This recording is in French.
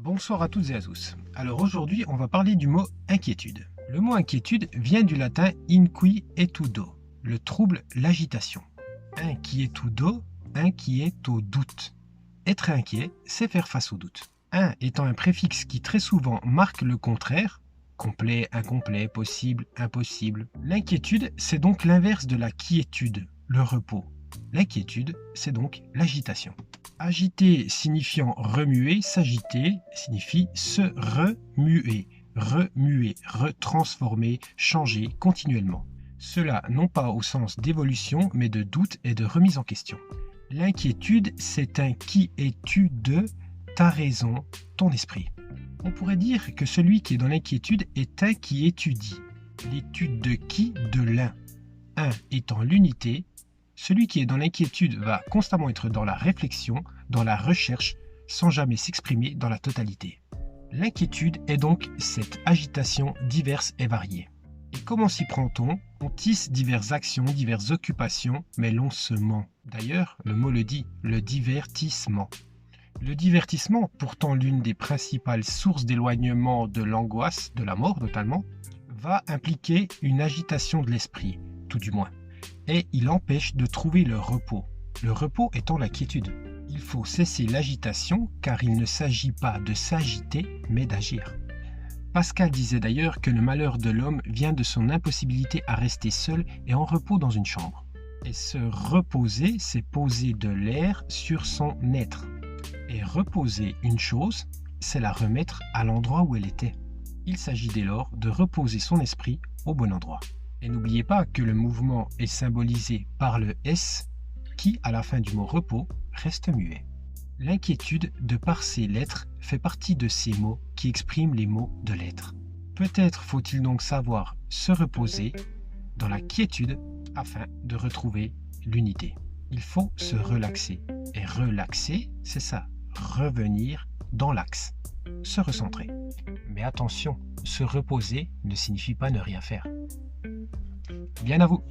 Bonsoir à toutes et à tous. Alors aujourd'hui, on va parler du mot inquiétude. Le mot inquiétude vient du latin inquietudo, le trouble, l'agitation. Inquietudo, inquiet au doute. Être inquiet, c'est faire face au doute. Un étant un préfixe qui très souvent marque le contraire, complet, incomplet, possible, impossible. L'inquiétude, c'est donc l'inverse de la quiétude, le repos. L'inquiétude, c'est donc l'agitation. Agiter signifiant remuer, s'agiter signifie se remuer, retransformer, changer continuellement. Cela non pas au sens d'évolution, mais de doute et de remise en question. L'inquiétude, c'est un qui es-tu de ta raison, ton esprit. On pourrait dire que celui qui est dans l'inquiétude est un qui étudie. L'étude de qui? De l'un. Un étant l'unité. Celui qui est dans l'inquiétude va constamment être dans la réflexion, dans la recherche, sans jamais s'exprimer dans la totalité. L'inquiétude est donc cette agitation diverse et variée. Et comment s'y prend-on? On tisse diverses actions, diverses occupations, mais l'on se ment. D'ailleurs, le mot le dit, le divertissement. Le divertissement, pourtant l'une des principales sources d'éloignement de l'angoisse, de la mort notamment, va impliquer une agitation de l'esprit, tout du moins. Et il empêche de trouver le repos étant la quiétude. Il faut cesser l'agitation car il ne s'agit pas de s'agiter mais d'agir. Pascal disait d'ailleurs que le malheur de l'homme vient de son impossibilité à rester seul et en repos dans une chambre. Et se reposer, c'est poser de l'air sur son être. Et reposer une chose, c'est la remettre à l'endroit où elle était. Il s'agit dès lors de reposer son esprit au bon endroit. Et n'oubliez pas que le mouvement est symbolisé par le S qui, à la fin du mot repos, reste muet. L'inquiétude, de par ses lettres, fait partie de ces mots qui expriment les mots de l'être. Peut-être faut-il donc savoir se reposer dans la quiétude afin de retrouver l'unité. Il faut se relaxer. Et relaxer, c'est ça, revenir dans l'axe, se recentrer. Mais attention, se reposer ne signifie pas ne rien faire. Bien à vous!